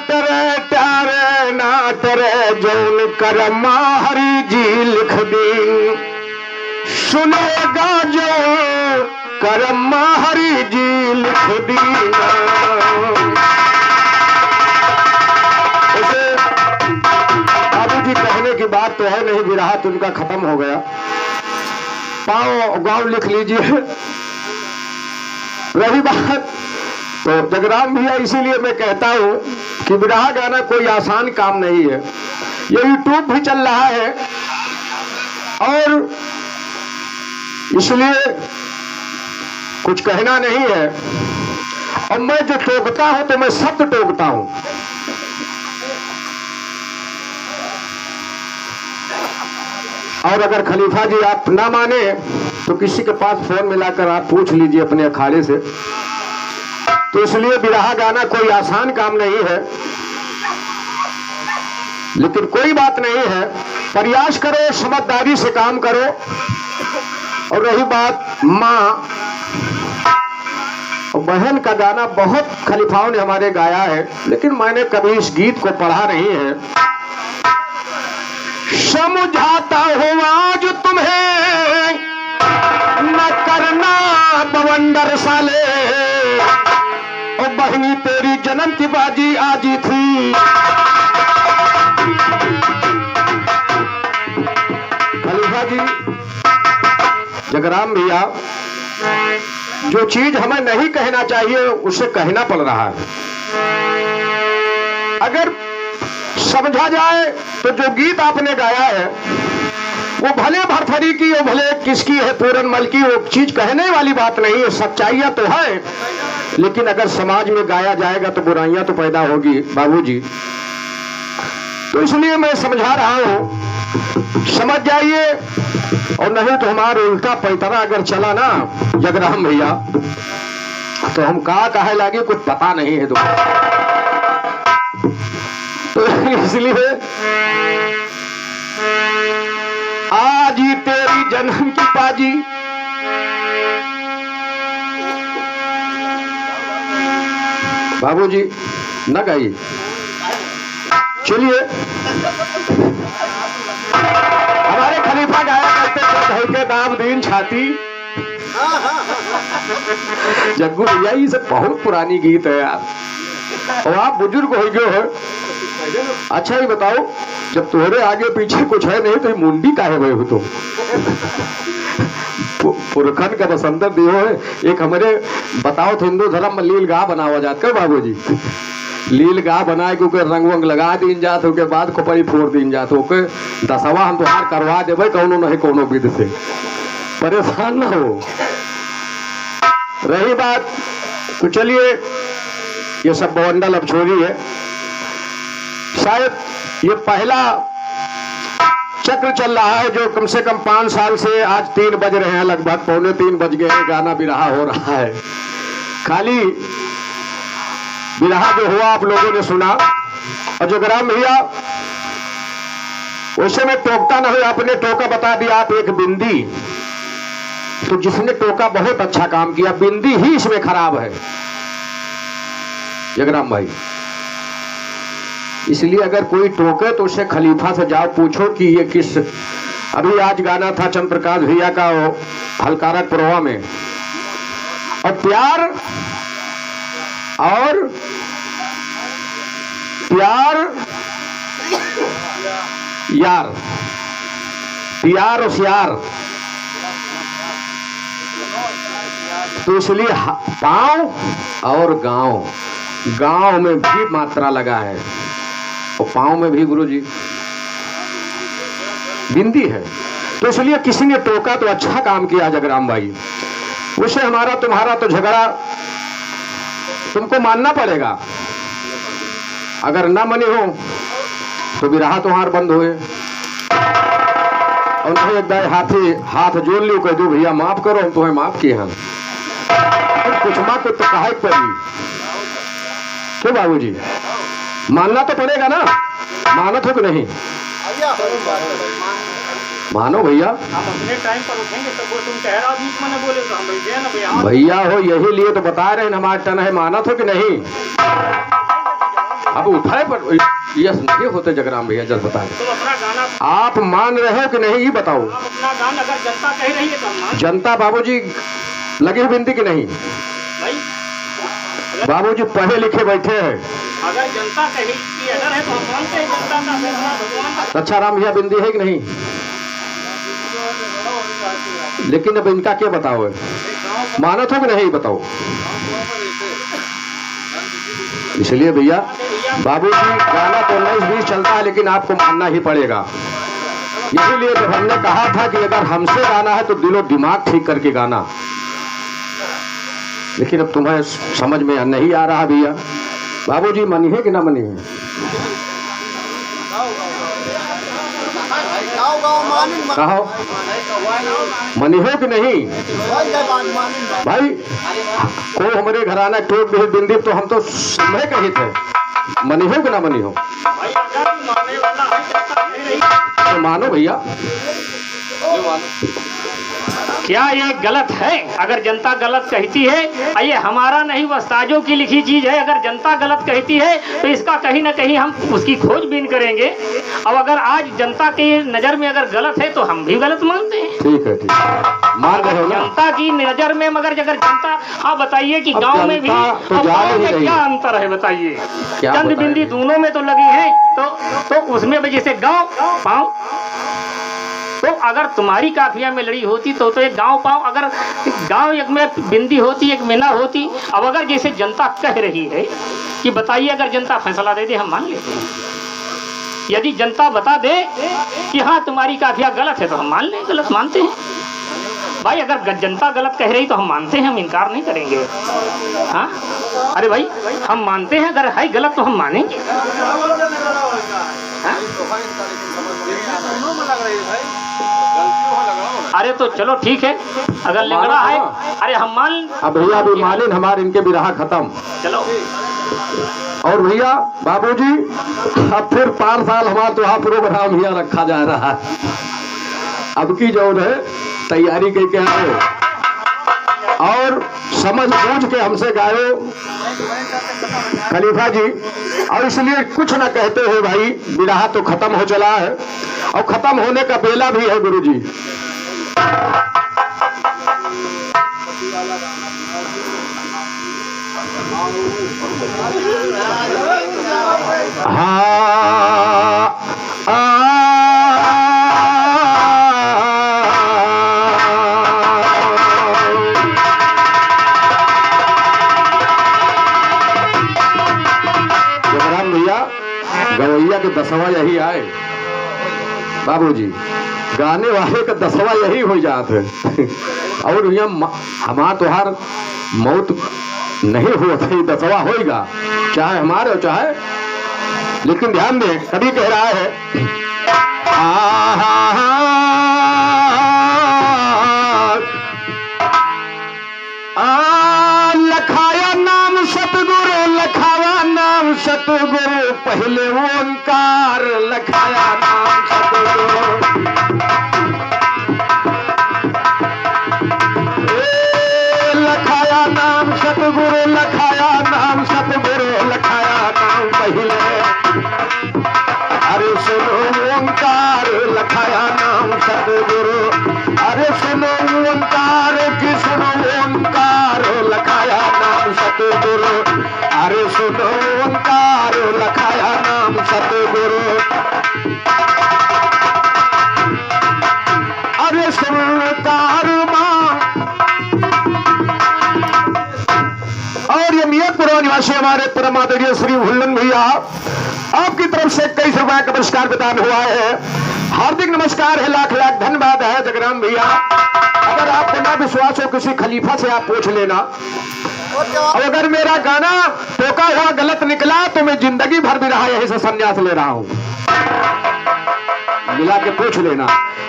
तेरे प्यारे ना तेरे जौन करमा हरि जी लिख दी, सुनेगा जो करमा हरि जी लिख दी। बाबू जी कहने की बात तो है नहीं, विरहा तो उनका खत्म हो गया। पाओ गाँव लिख लीजिए। रही बात तो जगराम भैया, इसीलिए मैं कहता हूं कि विरहा गाना कोई आसान काम नहीं है। ये यूट्यूब भी चल रहा है और इसलिए कुछ कहना नहीं है। और मैं जो टोकता हूं तो मैं शब्द टोकता हूं। और अगर खलीफा जी आप ना माने तो किसी के पास फोन मिलाकर आप पूछ लीजिए अपने अखाड़े से। तो इसलिए विरहा गाना कोई आसान काम नहीं है, लेकिन कोई बात नहीं है, प्रयास करो, समझदारी से काम करो। और रही बात माँ और बहन का गाना, बहुत खलीफाओं ने हमारे गाया है, लेकिन मैंने कभी इस गीत को पढ़ा नहीं है। समझाता हूँ आज तुम्हें न करना बवंडर साले, और बहनी तेरी जन्म की बाजी आजी थी। खलीफा जी, जगराम भैया, जो चीज हमें नहीं कहना चाहिए उसे कहना पड़ रहा है। अगर समझा जाए तो जो गीत आपने गाया है वो भले भरथरी की हो, भले किसकी है, पूरनमल की, वो चीज कहने वाली बात नहीं है। सच्चाइयां तो है, लेकिन अगर समाज में गाया जाएगा तो बुराइयां तो पैदा होगी बाबूजी। तो इसलिए मैं समझा रहा हूं, समझ जाइए। और नहीं तो हमारे उल्टा पैतरा अगर चला ना जगराम भैया, तो हम कहा कहे लागे कुछ पता नहीं है। तो इसलिए आज ही तेरी जन्म की पाजी, बाबूजी न गाइए, चलिए। हमारे खलीफा गाया करते थे, धई के दाम दीन छाती। जग्गू भैया, ये सब बहुत पुरानी गीत है यार, और आप बुजुर्ग हो गए हो। अच्छा ही बताओ, जब तुम्हारे आगे पीछे कुछ है नहीं तो मुंडी काहे हुए हो तुम? पुरखन का बसंतर दियो है। एक हमारे बताओ तो हिंदू धर्म में लील गा बनावा जात कर बाबूजी, लील गा बनाए क्योंकि रंग वंग लगा दीन जात हो के बाद खोपड़ी फोड़ दीन जात हो के दसवा हम तुहार करवा देवे, कौनो नहीं कौनो विध से, परेशान ना हो। रही बात तो चलिए, ये सब बवंडल अब छोड़िए। शायद ये पहला चक्र चल रहा है जो कम से कम 5 साल से, आज 3 बज रहे हैं, लगभग पौने 3 बज गए, गाना विरहा हो रहा है। खाली विरहा जो हुआ आप लोगों ने सुना। और जगराम भैया, वैसे में टोकता नहीं, आपने टोका बता दिया। आप एक बिंदी, तो जिसने टोका बहुत अच्छा काम किया, बिंदी ही इसमें खराब है जगराम भाई। इसलिए अगर कोई टोके तो उसे खलीफा से जाओ, पूछो कि ये किस, अभी आज गाना था चंद्र प्रकाश भैया का हलकारक पुरवा में, और प्यार और प्यार यार, प्यार और यार, तो इसलिए पांव और गांव, गांव में भी मात्रा लगा है और पांव में भी गुरुजी बिंदी है। तो इसलिए किसी ने टोका तो अच्छा काम किया जगराम भाई। उसे हमारा तुम्हारा तो झगड़ा तुमको मानना पड़ेगा। अगर ना मने हो तो विरहा तुम्हार बंद हुए, और नहीं एक दाए हाथ जोड़ लियो, कह दो भैया माफ करो, हम तुम्हें माफ किए हैं। कुछ माँ को तो कहा पड़ी, क्यों बाबूजी? मानना तो पड़ेगा ना, मानत हो कि नहीं? मानो भैया, अपने टाइम पर उठेंगे तो वो तुम ठहरा बीच में बोले तो हम भैया ना भैया भैया हो, यही लिए तो बता रहे हैं हमारा टन है, मानत हो कि नहीं? अब उठाए पर यस नहीं होते जगराम भैया, जब बताए तुम अपना गाना आप मान रहे हो कि नहीं ये बताओ। आप अपना गाना अगर जनता कह रही है तो हम मान जनता बाबूजी लगी बिंदी की नहीं, भाई। बाबूजी पढ़े लिखे बैठे हैं। अगर जनता कही कि अगर है तो हम मानते हैं जनता का फैसला भगवान का। अच्छा राम भैया बिंदी है कि नहीं, लेकिन अब इनका क्या बताओ है, मानत हो कि नहीं बताओ। इसलिए भैया बाबूजी गाना तो 19-20 चलता है, लेकिन आपको मानना ही पड़ेगा। इसीलिए जब हमने कहा था कि अगर हमसे गाना है तो दिलो दिमाग ठीक करके गाना, लेकिन अब तुम्हें समझ में नहीं आ रहा भैया। बाबूजी मनी है कि ना मनी है, कहो मनी हो कि नहीं भाई। को हमारे घराना टोक भी बिंदी तो हम तो समय कही थे, मनी हो कि ना मनी हो, भाई अगर मानने वाला है जनता कह रही है तो मानो भैया। क्या ये गलत है? अगर जनता गलत कहती है, ये हमारा नहीं वस्ताजों की लिखी चीज है। अगर जनता गलत कहती है तो इसका कहीं ना कहीं हम उसकी खोजबीन करेंगे। अब अगर आज जनता की नजर में अगर गलत है तो हम भी गलत मानते हैं। ठीक है, ठीक है, मान रहे हो ना। जनता की नजर में मगर अगर जनता, आप बताइए कि अब गांव में भी जनता तो और जा गांव ही में रही क्या है। अंतर है बताइए। क्या चंद बताएं? बिंदी दोनों में तो लगी है, तो उसमें भी जैसे गांव पाँव, तो अगर तुम्हारी काफिया में लड़ी होती तो एक गांव पाँव, अगर गांव एक में बिंदी होती एक में ना होती। अब अगर जैसे जनता कह रही है कि बताइए, अगर जनता फैसला दे दे हम मान लेते हैं। यदि जनता बता दे कि हाँ तुम्हारी काफिया गलत है तो हम मान लें, गलत मानते हैं भाई। अगर जनता गलत कह रही तो हम मानते हैं, हम इनकार नहीं करेंगे। हाँ अरे भाई हम मानते हैं, अगर है गलत तो हम मानेंगे। हाँ? अरे तो चलो ठीक है, अगर लंगड़ा है अरे हम मान। अब भैया अभी मालिन हमारे इनके भी रहा खत्म। चलो और भैया बाबूजी अब फिर 5 साल हमारा तो यहाँ प्रोग्राम यहाँ रखा जा रहा है। अब की जो है तैयारी करके आओ और समझ बूझ के हमसे गायो खलीफा जी। और इसलिए कुछ न कहते हो भाई, बिरहा तो खत्म हो चला है और खत्म होने का बेला भी है गुरुजी। जगराम भैया गवैया के 10वां यही आए बाबूजी, गाने वाले का 10वां यही हो जात है। और हमारा तोहार मौत नहीं हो 10वां होगा, चाहे हमारे हो चाहे। लेकिन ध्यान दें, कभी कह रहा है लखाया नाम सतगुरु, लखाया नाम सतगुरु, पहले ओंकार लखाया नाम सतगुरु। लखाया नाम सतगुरु, लखाया नाम सतगुरु, लखाया नाम पहले। अरे सुनो ओंकार लखाया नाम सतगुरु, अरे सुनो ओंकार की सुनो ओंकार लखाया नाम सतगुरु, अरे सुनो ओंकार लखाया नाम सतगुरु। अरे सुनकार और ये मियाँपुरा निवासी हमारे परम आदरणीय श्री हुल्लन भैया, आपकी तरफ से 21 रुपए का पुरस्कार प्रदान हुआ है। हार्दिक नमस्कार है, लाख लाख धन्यवाद है जगराम भैया। अगर आपको ना विश्वास हो किसी खलीफा से आप पूछ लेना, और अगर मेरा गाना टोका हुआ गलत निकला तो मैं जिंदगी भर भी रहा यहीं से संन्यास ले रहा हूँ, मिला के पूछ लेना।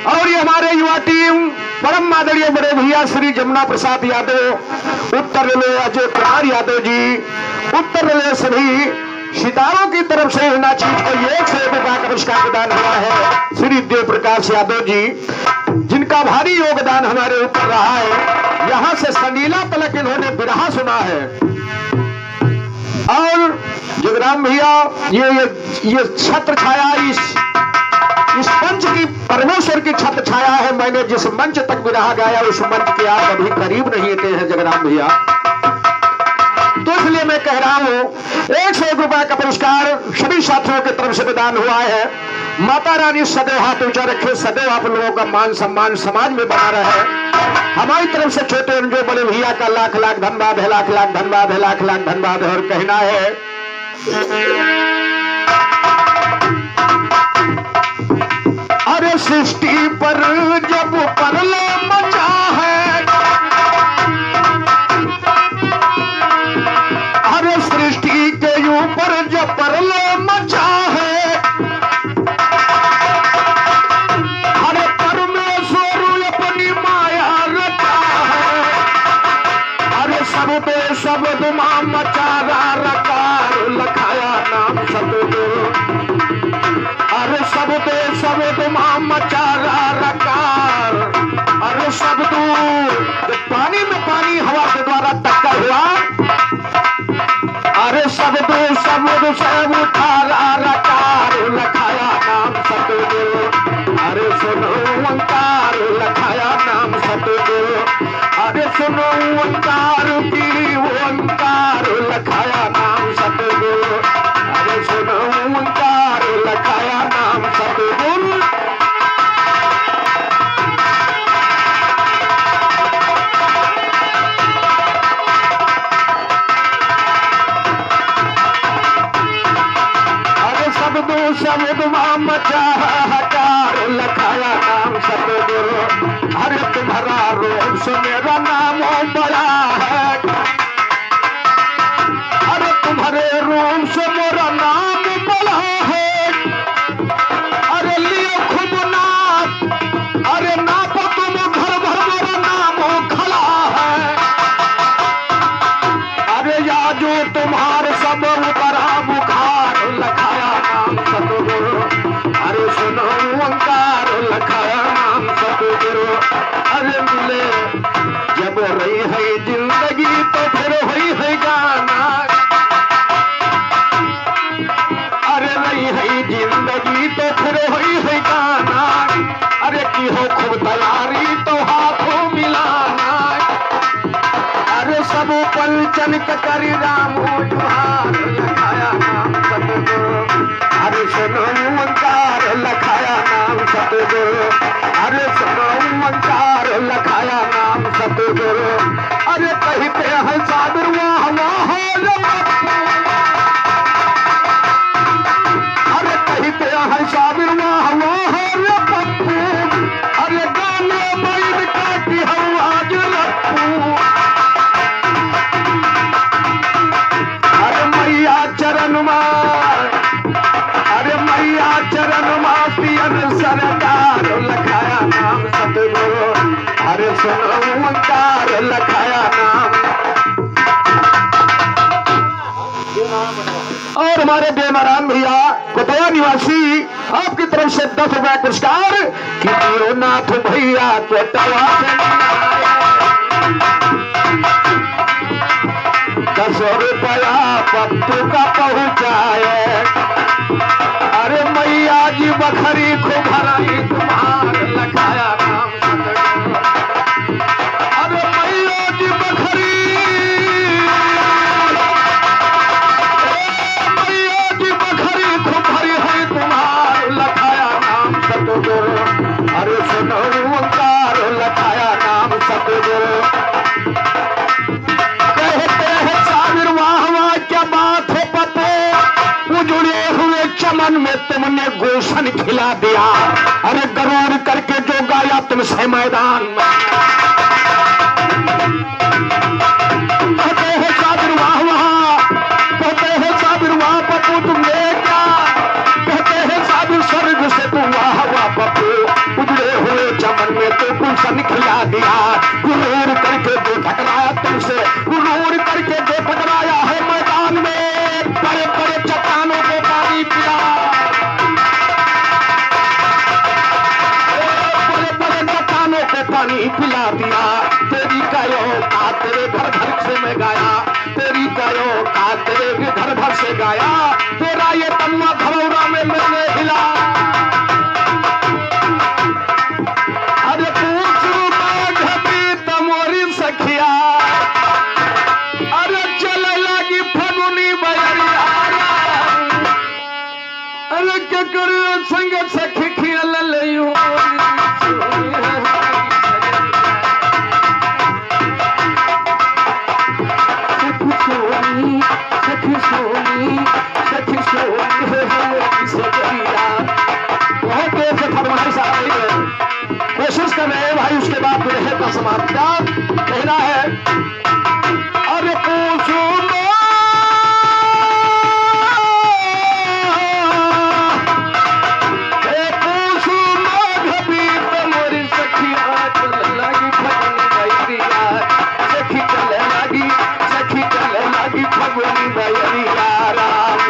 और ये हमारे युवा टीम परम आदरणीय बड़े भैया श्री जमुना प्रसाद यादव, उत्तर रेलवे अजय कुमार यादव जी, उत्तर रेलवे सभी सितारों की तरफ से ना चीज को 1 से 1 रुपया का पुरस्कार प्रदान हुआ है श्री देव प्रकाश यादव जी, जिनका भारी योगदान हमारे ऊपर रहा है। यहाँ से संडीला तलक इन्होंने बिरहा सुना है। और जगराम भैया ये छत्र छाया इस मंच की परमेश्वर की छत्र छाया है। मैंने जिस मंच तक विरहा गाया उस मंच के आप अभी करीब नहीं थे हैं जगराम भैया, तो इसलिए मैं कह रहा हूं 101 रुपए का पुरस्कार सभी साथियों की तरफ से प्रदान हुआ है। माता रानी सदैव हाथ ऊंचा रखे, सदैव आप लोगों का मान सम्मान समाज में बना रहे। हमारी तरफ से छोटे जो बड़े भैया का लाख लाख धन्यवाद है, लाख लाख धन्यवाद है, लाख लाख धन्यवाद है। और कहना है अरे सृष्टि पर जब परले मचा है, अरे सृष्टि के ऊपर जब परले मचा है, अरे परमेश्वर अपनी माया रचा है। अरे शब्द मां मचारा रकार लखाया नाम सतगुरु। अरे शब्द मां मचारा रकार। अरे शब्द पानी में पानी हवा के द्वारा टक्कर हुआ। अरे शब्द सब उठारा रकार लखाया नाम सतगुरु। अरे सुनो ओंकार लखाया नाम सतगुरु। अरे सुनो ओंकार की ओंकार लखाया नाम सतगुरु। अरे सुनो ओंकार लखाया नाम सतगुरु। शब्द मां मचाकार लखाया नाम सतगुरु। अरे तुम्हारा रूप से मेरा नाम बड़ा है। अरे तुम्हारे रूप से मेरा नाम बड़ा है। अरे लियो खूब नाप, अरे नापो तुम घर भर मेरा नाम खड़ा है। अरे या जो तुम्हारे सब बड़ा बुखार लखाया नाम सतगुरु। अरे सुनो ओंकार लखाया नाम सतगुरु। अरे मिले जब रही है जिंदगी तो फिर हुई है गाना। अरे रही है जिंदगी तो फिर हुई है गाना। अरे की हो खूब तैयारी तो हाथों मिलाना। अरे सब पंचन करी रामो जुहार लखाया नाम सतगुरु। अरे सुनो ओंकार लखाया नाम सतगुरु। अरे सुनो ओंकार लखाया नाम सतगुरु। अरे कहते हैं साबिर वाह वाह रे पप्पू। अरे कहते हैं साबिर वाह वाह रे पप्पू। अरे गाने बैठ काटी हम आज लप्पू। अरे मैया चरण मार, अरे मैया चरण मास्तियन सरकार लखाया नाम सतगुरु। अरे सुनो ओंकार लखाया नाम। और हमारे बेमरान भैया कोटया निवासी आपकी तरफ से 10 रुपए पुरस्कार कि दियो नाथ भैया कोटवा से 10 रुपया पप्पू का पहुंचाए। अरे मैया जी बखरी खूब भराई तुम्हार लखाया नाम सतगुरु। अरे मैया जी बखरी, मैया जी बखरी खूब भरी है तुम्हार लखाया नाम सतगुरु। अरे सुनो ओंकार लखाया नाम सतगुरु। कहते हैं साबिर वाह वाह क्या बात है पप्पू। उजड़े हुए चमन में तुमने गुलशन खिला दिया। अरे गरूर करके जो गाया तुमसे मैदान में। कहते हैं साबिर वाह वाह, कहते हैं साबिर वाह पप्पू तुमने क्या। कहते हैं साबिर स्वर्ग से तुम वाह वाह पप्पू। उजड़े हुए चमन में तो गुलशन खिला दिया। गुरूर करके जो टकराया तुमसे, गुरूर करके जो टकराया है मैदान में। बड़े बड़े चट्टानों को पानी पिला, बड़े बड़े चट्टानों को पानी पिला दिया। का तेरे घर भर से गाया, तेरा ये तनुआ धरौरा में मैंने हिला। अरे पूछू बाघी तमोरी सखिया, अरे चले लगी फगुनी बयरिया। अरे क्या करे संग सखी खियल लियो, सखी सोनी सखी सोनी बहुत देर से फरमाइश आ रही है, कोशिश कर रहे हैं भाई। उसके बाद दुल्हे का समाप्ति कहना है। अरे कुसुम मोरी सखिया चल लगी फगुनी बयरिया, सखी चल लगी, सखी चल लगी फगुनी बयरिया राम।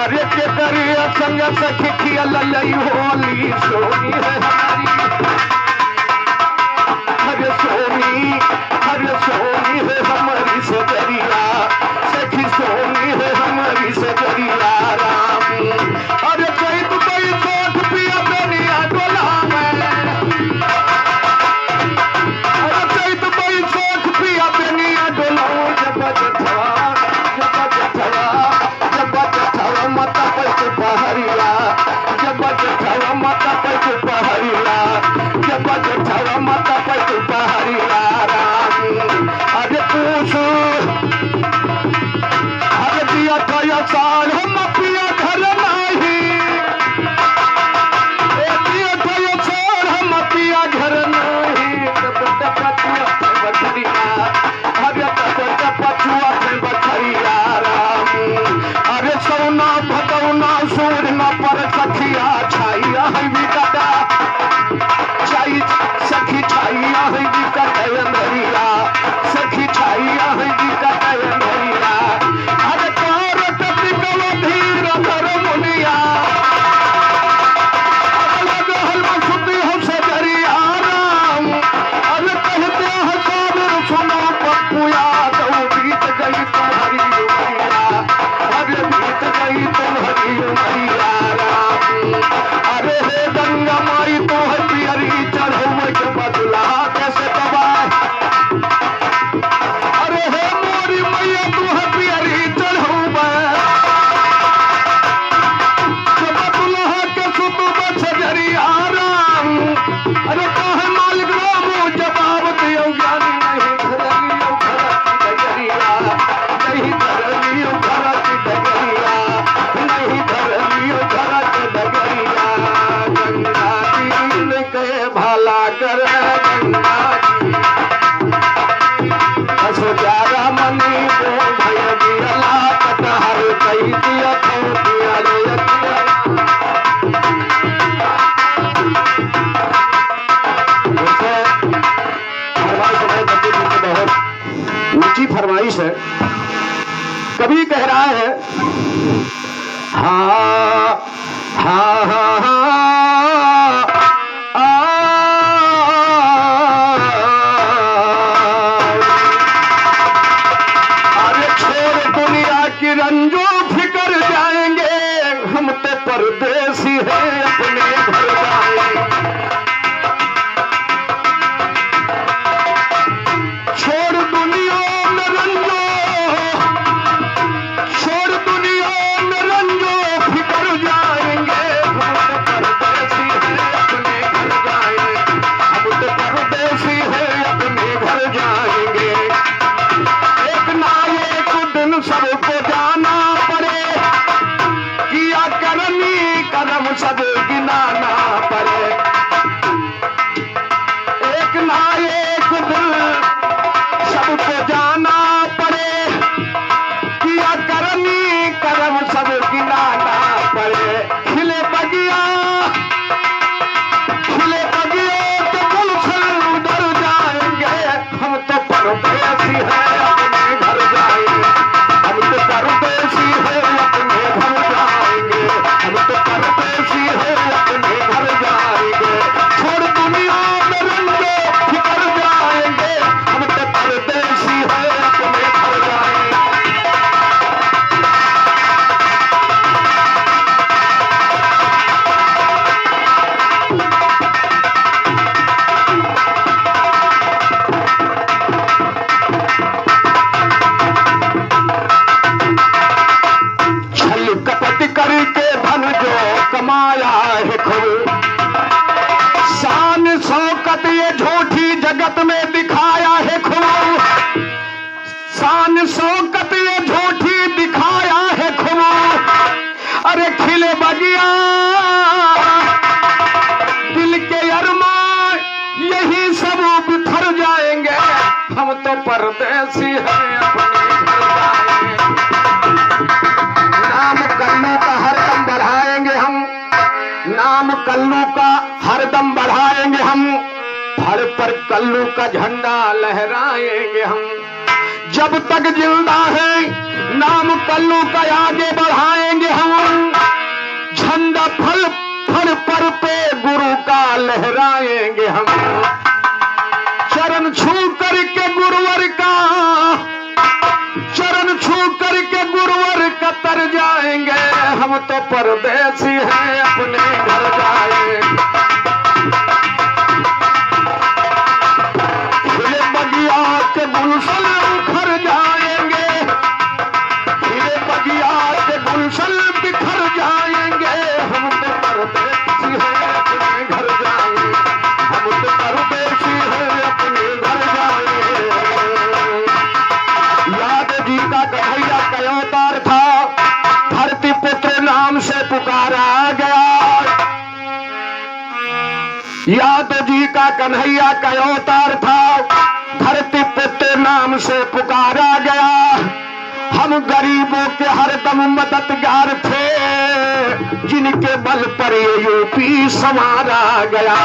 अरे के करिया संग सखी खियल लई होली सोनी है हमारी, हरे सोनी है हमारी सजरिया, सखी सोनी है हमारी सजरिया राम। अरे कोई तो कोई सोच पिया दुनिया डोला में, अरे कोई तो कोई सोच पिया दुनिया डोला। जब जठवा मता पैसे पहरिया, जब जठवा मता पैसे पहरिया, जब जठवा मता पैसे पहरिया राम। अरे पूछू अरे दिया था साल हम पिया घर नहीं, दिया था साल हम पिया घर नहीं। बछड़िया अरे पछुआ से बछड़िया राम। अरे सोना भगवना सूर न पर सखिया छाइया है विकटा, छाई सखी छाइया है विकट अंधरिया, सखी छाइया है विकट अंधरिया। अरे कार कपिकल धीर धर मुनिया, अलग हलवा सुती हो सजरिया राम। अरे कहते हैं साबिर सुनो पप्पुया, तो बीत गई तुम्हारी उमरिया, अरे बीत गई तुम्हारी उमरिया राम। अरे हे गंगा माई तो है पियरी चढ़ो के बदला कैसे दबाए, अरे हे मोरी मैया तू है पियरी चढ़ो बदला के सुतु बछरिया राम। अरे कहे मालिक रामू जवाब दियो ज्ञानी नहीं धरलियो घर की डगरिया, नहीं धरलियो घर की डगरिया, नहीं धरलियो घर की डगरिया। गंगा जी के भला कर गंगा जी, असो प्यारा मनी को भय दियला कटहर कही दिया तो दिया ले दिया। बहुत ऊंची फरमाइश है। कभी कह रहा है हाँ हाँ हाँ हाँ अरे छोड़ दुनिया की रंजो फिकर जाएंगे, हम तो परदेसी है अपने घर जाएंगे। छोड़ दुनिया में रंजो, छोड़ दुनिया में रंजो फिकर जाएंगे, हम तो परदेसी है अपने घर जाएंगे, हम तो परदेसी है अपने घर जाएंगे। एक ना एक दिन सबको जाना पड़े, किया करनी कदम सब गिनाना पड़े। एक ना एक दिन सबको जाना पड़े, किया करनी करम सब गिनाना पड़े। खिले बगिया तो गुलशन उधर जाएंगे, हम तो परदेसी है अपने घर जाएंगे, हम तो परदेसी है अपने घर जाएंगे, हम तो परदेसी है अपने घर जाएंगे। छोड़ दुनिया में रंगे फिकर जाएंगे, हम तो परदेसी है अपने घर जाएंगे। कल्लू का झंडा लहराएंगे हम। जब तक जिंदा है नाम कल्लू का आगे बढ़ाएंगे हम। झंडा फल फल पर पे गुरु का लहराएंगे हम। चरण छू करके गुरुवर का, चरण छू करके गुरुवर का तर जाएंगे। हम तो परदेसी हैं अपने घर जाएंगे। फिर बगिया के गुलशन उखड़ जाएंगे। फिर बगिया के गुलशन बिखर जाएंगे। हम तो परदेसी हैं अपने घर जाएंगे। हम तो परदेसी हैं अपने घर जाएंगे। याद जी का कन्हैया का अवतार था, धरती पुत्र नाम से पुकारा गया। यादव जी का कन्हैया का अवतार था, धरती पुत्र नाम से पुकारा गया। हम गरीबों के हरदम मददगार थे, जिनके बल पर ये यूपी संवारा गया।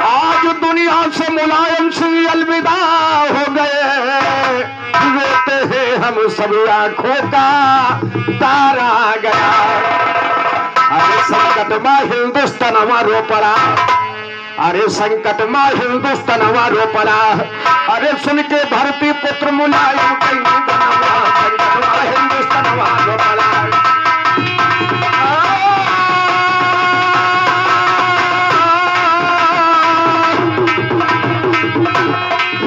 आज दुनिया से मुलायम सिंह अलविदा हो गए। रोते हैं हम सब आंखों का तारा गया। अरे संकट में हिंदुस्तान हमारो पड़ा। अरे संकट में हिंदुस्तान हमारो पड़ा। अरे सुन के धरती पुत्र मुलायम कहीं बनवा। संकट में हिंदुस्तान हमारो पड़ा।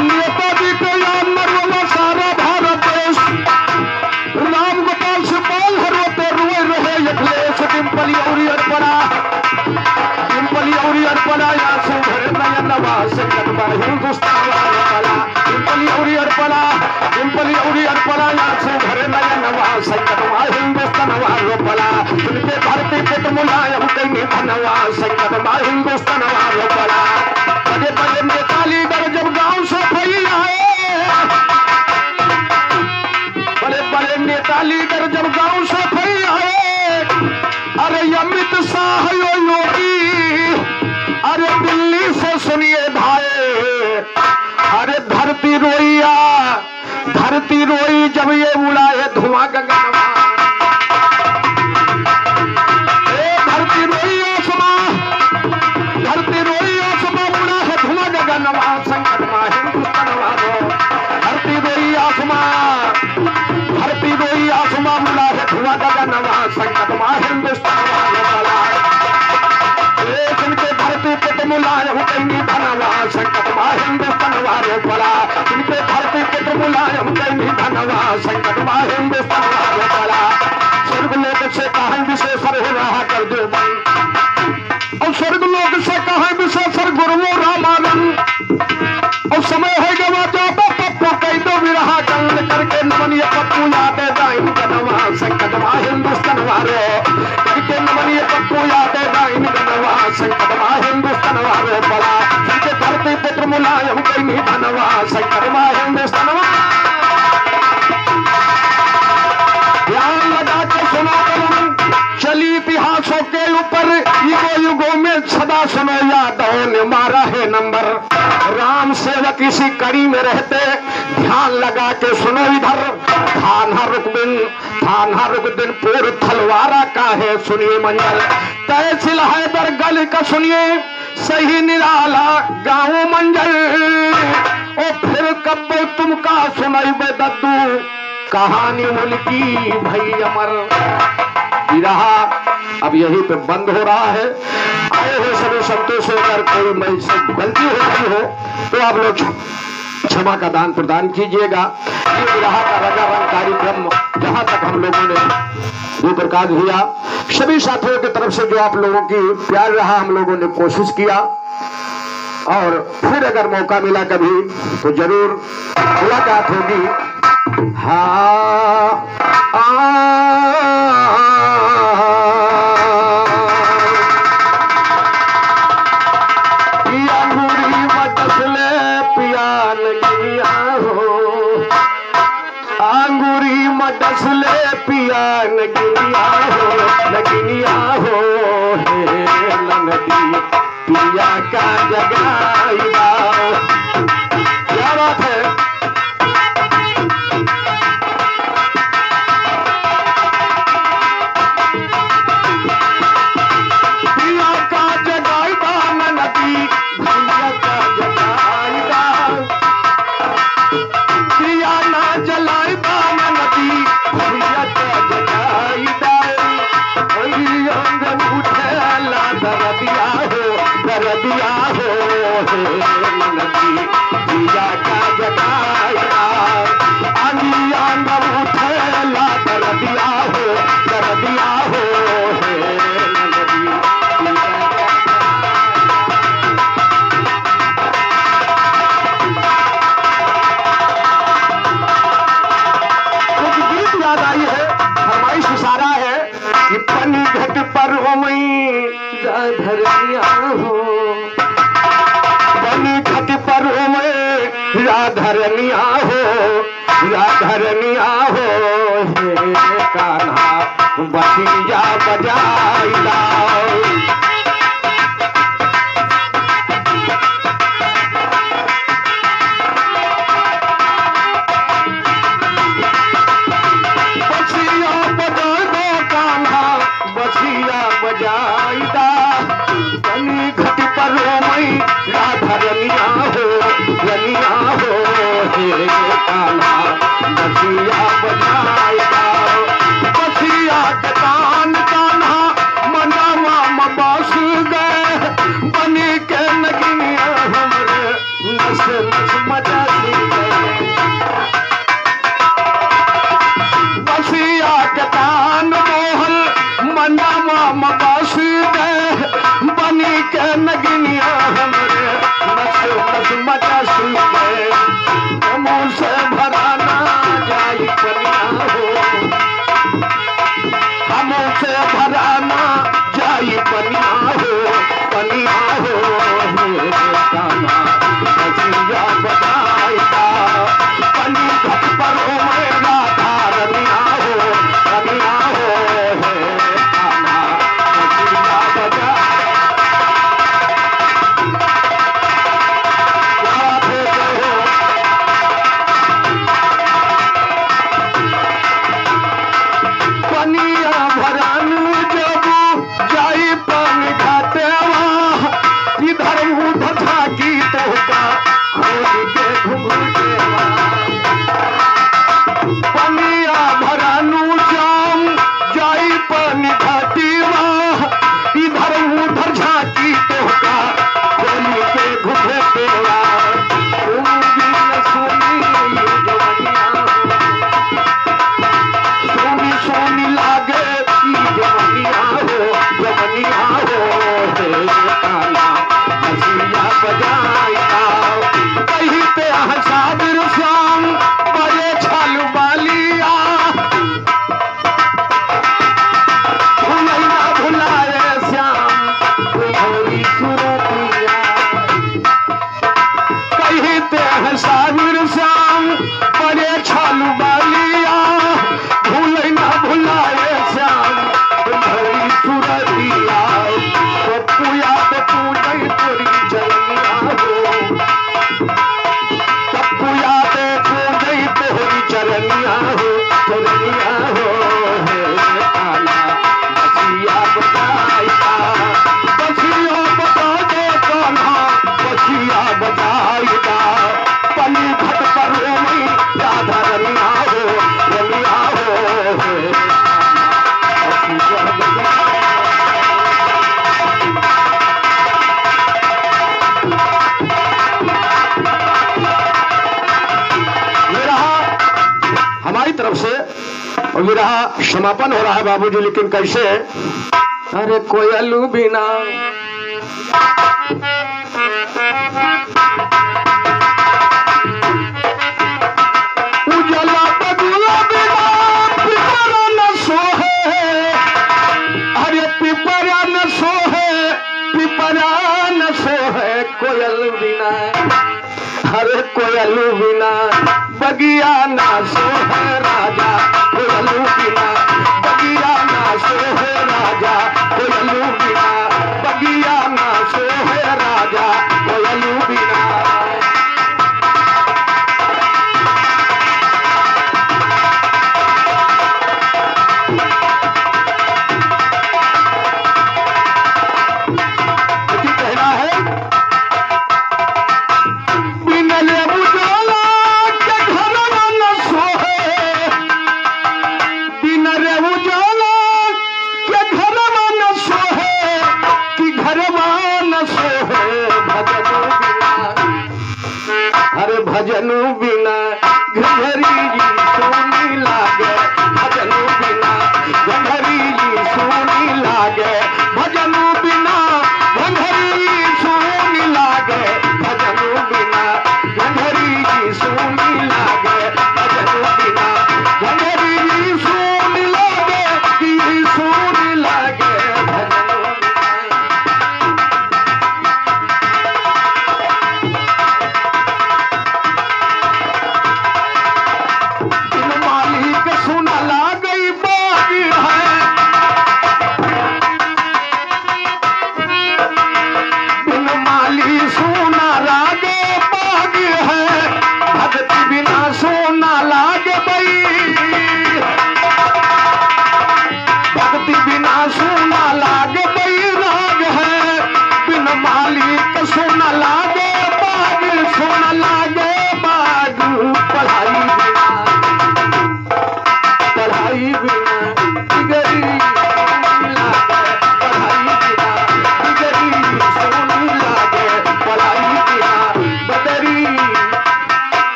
नेताजी को याद मरवा सारा भारत देश। राम गोपाल से पाल हरवते रुए रहे अखिलेश। डिम्पली और अड़पड़ा, डिम्पली और अड़पड़ा या सुधर नयनवा। संकट में हिंदुस्तान वाला पड़ा। डिम्पली और अड़पड़ा, डिम्पली और अड़पड़ा या सुधर नयनवा। संकट में हिंदुस्तान वाला पड़ा। उनके धरती पुत्र मुलायम कहीं धनवा। संकट में हिंदुस्तान वाला पड़ा। बड़े बड़े नेता लीडर जब गांव से फैल आए, बड़े बड़े नेता लीडर जब गांव से फैल आए। अरे अमित शाह योगी, अरे दिल्ली से सुनिए भाई। अरे धरती रोइया, धरती रोई जब ये उड़ाए धुआं गगनवा। धरती रोई आसमां, धरती रोई आसमां उड़ा है धुआं गगनवा। संकट में हिंदुस्तान वालों। धरती रोई आसमां, धरती रोई आसमां उड़ा है धुआं गगनवा। संकट में हिंदुस्तान वालों पड़ा। जिनके धरती पुत्र मुलायम कहीं धनवा। संकट में हिंदुस्तान वालों पड़ा। जिनके धरती पुत्र मुलायम कहीं धनवा। संकट में हिंदुस्तान वालों पड़ा। स्वर्ग लोक से कहा विशेषर हो रहा कर दो बन। और स्वर्ग लोक से कहा विशेषर गुरुओं रामानंद। और समय है गवा जाता पप्पू कई दो विरहा गंग करके नमन ये पप्पू याद दाइन गनवा। संकट में हिंदुस्तान वाले करके नमन ये पप्पू याद दाइन गनवा। संकट में हिंदुस्तान वाले पड़ा। जिनके धरती पुत्र मुलायम कहीं धनवा। संकट में हिंदुस्तान। ध्यान लगा के सुना चली इतिहासों के ऊपर युगों युगों में सदा सुनो यादवों ने मारा है नंबर। राम सेवक इसी कड़ी में रहते। ध्यान लगा के सुनो इधर। थाना रुकबिन पूर्व थलवारा का है सुनिए मंजर। तहसील हैदर गल का सुनिए सही निराला गाँव मंजर। ओ फिर कब तुमका सुनाई बे दद्दू कहानी मुल्की भई अमर। रहा अब यहीं पे बंद हो रहा है। आए हो सभी संतों से अगर कोई मैं से गलती होती हो तो आप लोग क्षमा का दान प्रदान कीजिएगा। ये विरहा का रंगारंग कार्यक्रम जहां तक हम लोगों ने दो प्रकार किया, सभी साथियों की तरफ से जो आप लोगों की प्यार रहा हम लोगों ने कोशिश किया। और फिर अगर मौका मिला कभी तो जरूर मुलाकात होगी। हाँ अंगूरी मटसले पियान गिया हो। अंगूरी मटसले पियान गिया हो। लगिया हो हे लंगटी पिया का जगाई। बनी घट पर ओमई राधरनिया हो, बनी घट पर ओमई राधरनिया हो, राधरनिया हो। हे कान्हा बसिया बजाइला, बजाइदा बनी घट पर ओमई राधरनिया हो, रनिया हो। हे कान्हा बसिया बजाइदा, बसिया के कान कान्हा मनवा में बस गए, बनी के नगिनिया हमरे नस नस मचस गए। बसिया के कान मोहन मनवा में बस गए, बनी के नगिनिया हमरे नस नस मचस गए। मुँह से भराना जाई पनिया हो, मुँह से भराना जाई पनिया हो, पनिया हो। हे कान्हा बसिया बजाइदा बनी घट पर ओमई राधरनिया हो, रनिया हो। हे कान्हा बसिया बजा राधे कहो, पनिया भरान जब जाई पानी घाटेवा, इधर उधर झाकी तोहका खोल के घुघुटेवा। पनिया भरानू जाम जाई पानी घाटीवा, इधर उधर झाकी तोहका खोल के घुघुटेवा। तुम बिन सुनी जवनिया हो, सोनी सोनी लागे ई जवनिया हो, जवनिया हो। हे कान्हा बसिया बजाइदा कहीं पे साबिर श्याम बड़े छल बालिया, भुलैया भुलाए श्याम तुम्हारी सुरतिया। कहीं पे साबिर श्याम बड़े छल बालिया, भूलैया भुलाए श्याम तुम्हारी सुरतिया। पपुया पपू नहीं तोरी चरनिया हो, पपुया देखो नहीं तोरी चरनिया हो, चरनिया हो। हे कान्हा बसिया बजाइदा, बसिया बजा दे कान्हा बसिया बजाइदा बनी घट पर ओमई राधरनिया हो, रनिया हो। हे कान्हा बसिया बजा हमारी तरफ से और ये रहा समापन हो रहा है बाबूजी, लेकिन कैसे? अरे कोयलू बिना उजला बगुला बिना पिपरा न सोहे, अरे पिपरा न सोहे, पिपरा न सोहे कोयल बिना, अरे कोयलू बिना बगिया ना सोहे राजा, कोयलू बिना बगिया ना सोहे राजा, कोयलू बिना बगिया ना सोहे राजा, कोयलू बिना। कहना है भजन बिना घघरी जी सोनी लागे, भजन बिना घघरी जी सोनी लागे, भजन बिना घघरी सोनी लागे, भजन बिना घघरी जी सोनी लागे, भजन बिना घघरी जी सोनी लागे, सोनी लागे।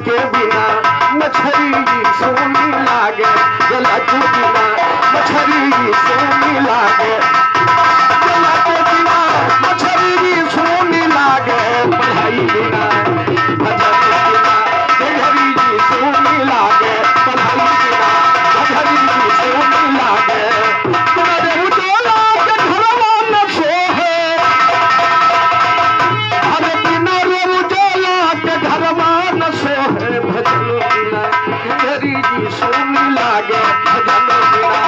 के बिना मछरी सोनी लागे, जला के बिना मछरी सोनी लागे, जला के बिना मछरी सोनी लागे, पढ़ाई बिना भजन बिना गधरी सोनी लागे, पढ़ाई बिना गधरी सोनी लागे। तुम्हारे उजोला के घरवा न सोहे, अरे बिना रे उजोला के घरवा न सोहे, भजन बिना गधरी सोनी लागे, भजन बिना।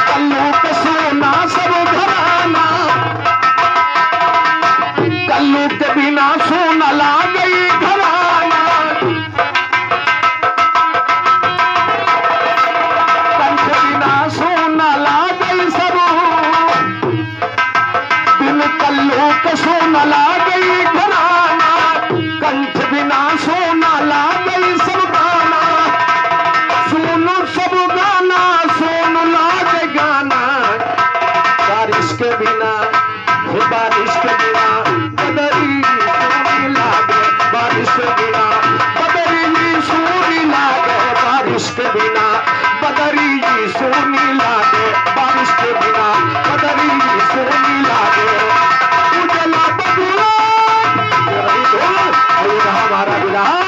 कल्लू के सोना सब घराना, कल्लू के बिना सोना ला गई घराना, कंठ बिना सोना ला गई सब, बिन कल्लू के सोना ला गई घराना, कंठ बिना सोना ला गई सब गाना, सुनो सब गाना सुन लागे गाना, बारिश के बिना बारिश के बिना बदरी सोनी लागे, बारिश के बिना बदरी सोनी लागे, बारिश के बिना बदरी सोनी लागे, बारिश के बिना बदरी सोनी लागे। उजला बबुआ हमारा विरहा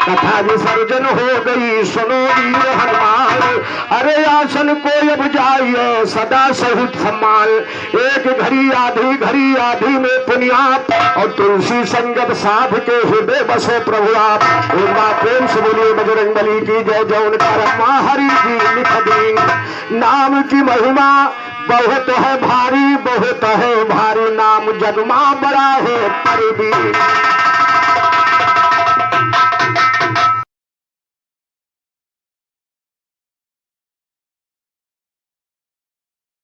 कथा विसर्जन हो गई, सुनो वीर हनुमान, अरे आसन को अब जाइए सदा सहित सम्मान, एक घड़ी आधी में पुनियाप, और तुलसी संगत साध के हृदय बसे प्रभु आप। एक बार प्रेम से बोलिए बजरंगबली की जय, जय उनका रमा हरि जी लिख दीन। नाम की महिमा बहुत है भारी, बहुत है भारी, नाम जगमा बड़ा है।